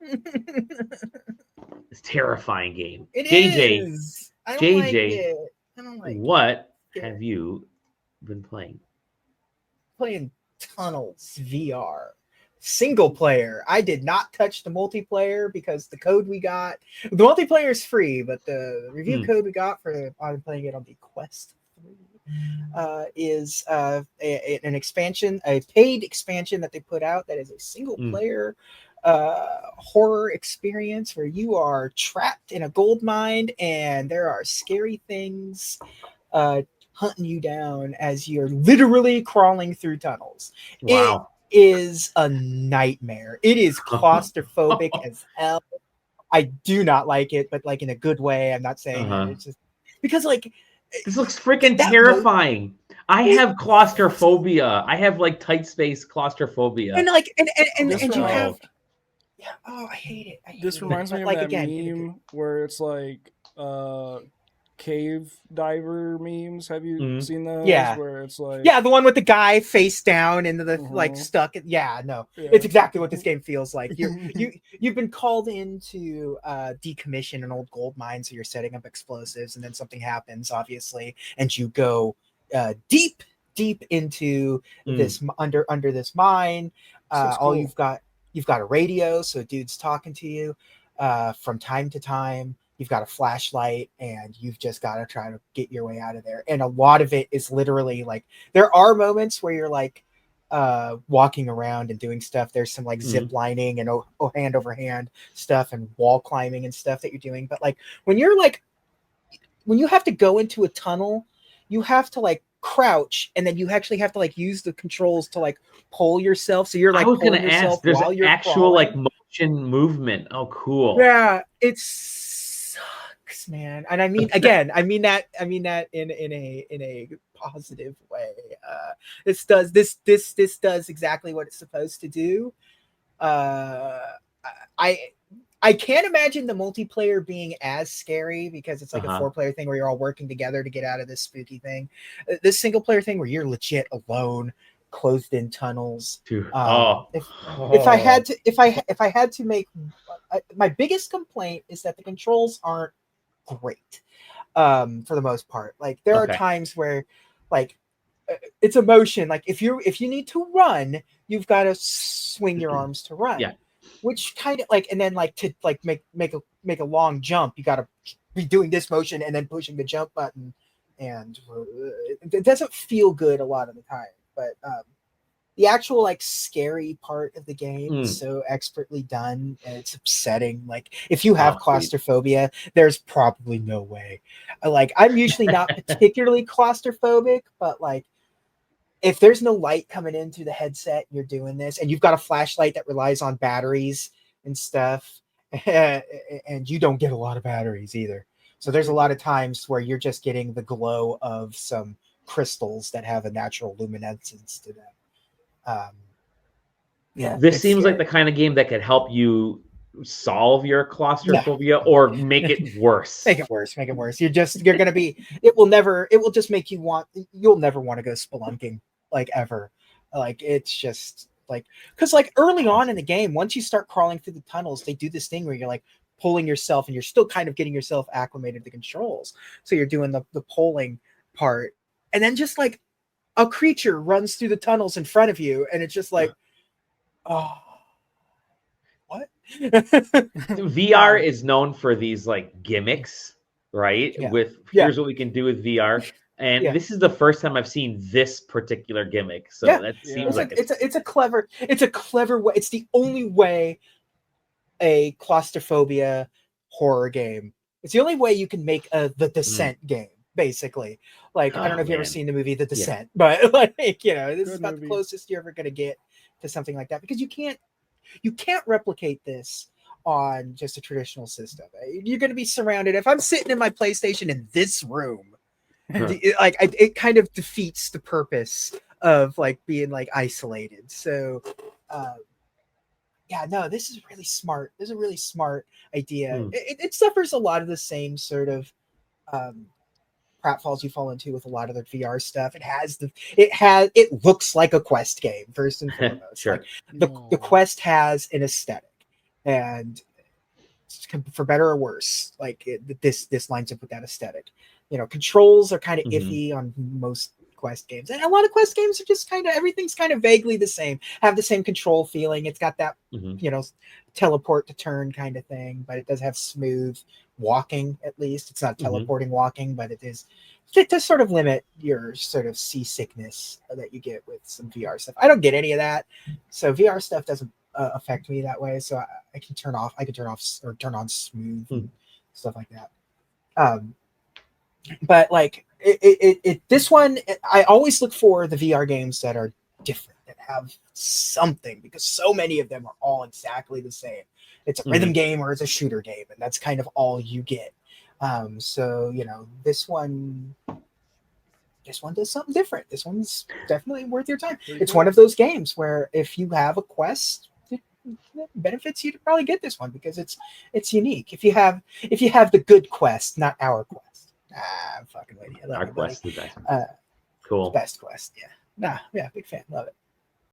It's a terrifying game. It JJ, is. I don't like JJ, it. I don't like it. what Yeah. have you been playing? Playing Tunnels VR. Single player. I did not touch the multiplayer because the code we got, the multiplayer is free, but the review code we got for I'm playing it on the Quest 3 is an expansion, a paid expansion that they put out that is a single player horror experience where you are trapped in a gold mine and there are scary things hunting you down as you're literally crawling through tunnels. Wow. It is a nightmare. It is claustrophobic as hell. I do not like it, but like in a good way. I'm not saying that. It's just because like this looks freaking terrifying. I have claustrophobia. I have like tight space claustrophobia. And like and you reminds- have I hate it. This reminds me of like, that again, meme where it's like cave diver memes. Have you seen those? Yeah. Where it's like the one with the guy face down into the like stuck. It's exactly what this game feels like. You've been called in to decommission an old gold mine, so you're setting up explosives, and then something happens, obviously, and you go deep into this under this mine. All you've got a radio, so a dude's talking to you from time to time. You've got a flashlight, and you've just got to try to get your way out of there. And a lot of it is literally like, there are moments where you're like walking around and doing stuff. There's some like zip lining and hand over hand stuff and wall climbing and stuff that you're doing. But like when you have to go into a tunnel, you have to like crouch, and then you actually have to like use the controls to like pull yourself. So you're like, I was going to ask, there's an actual like motion movement. Oh, cool. Yeah, it's man. And I mean, again, I mean that in a positive way. This does exactly what it's supposed to do. I can't imagine the multiplayer being as scary because it's like a 4-player thing where you're all working together to get out of this spooky thing. This single player thing where you're legit alone, closed in tunnels. If I had to make my biggest complaint is that the controls aren't great for the most part. Like there are times where like it's a motion, like if you need to run, you've got to swing your arms to run, which kind of like, and then like to like make a long jump, you got to be doing this motion and then pushing the jump button, and it doesn't feel good a lot of the time. But the actual like scary part of the game is so expertly done, and it's upsetting. Like if you have claustrophobia, there's probably no way. Like I'm usually not particularly claustrophobic, but like if there's no light coming in through the headset, you're doing this, and you've got a flashlight that relies on batteries and stuff, and you don't get a lot of batteries either. So there's a lot of times where you're just getting the glow of some crystals that have a natural luminescence to them. This seems like the kind of game that could help you solve your claustrophobia or make it worse. Make it worse. You're going to be, it will just make you'll never want to go spelunking like ever. Like it's just like, because like early on in the game, once you start crawling through the tunnels, they do this thing where you're like pulling yourself and you're still kind of getting yourself acclimated to the controls. So you're doing the pulling part, and then just like a creature runs through the tunnels in front of you, and it's just like, oh, what? VR is known for these like gimmicks, right? Here's what we can do with VR. And this is the first time I've seen this particular gimmick. So that seems like it's a clever way. It's the only way a claustrophobia horror game. It's the only way you can make the Descent game, basically. Like, I don't know if you've ever seen the movie The Descent, but like, this is about the closest you're ever going to get to something like that, because you can't replicate this on just a traditional system. You're going to be surrounded. If I'm sitting in my PlayStation in this room, it kind of defeats the purpose of like being like isolated. So this is really smart. This is a really smart idea. It suffers a lot of the same sort of pratfalls you fall into with a lot of the VR stuff. It looks like a Quest game first and foremost. Sure. Like, the Quest has an aesthetic. and for better or worse, like this lines up with that aesthetic. Controls are kind of iffy on most Quest games, and a lot of Quest games are just kind of, everything's kind of vaguely the same, have the same control feeling. It's got that teleport to turn kind of thing, but it does have smooth walking. At least it's not teleporting walking, but it does sort of limit your sort of seasickness that you get with some VR stuff. I don't get any of that, so VR stuff doesn't affect me that way. So I can turn off or turn on smooth and stuff like that. But like this one, I always look for the VR games that are different, that have something, because so many of them are all exactly the same. It's a rhythm game or it's a shooter game, and that's kind of all you get. So this one does something different. This one's definitely worth your time. It's one of those games where if you have a Quest, it benefits you to probably get this one, because it's unique. If you have the good Quest, not our Quest. I'm fucking with you. Our Quest is the best. Cool. Best Quest, yeah. Yeah, big fan. Love it.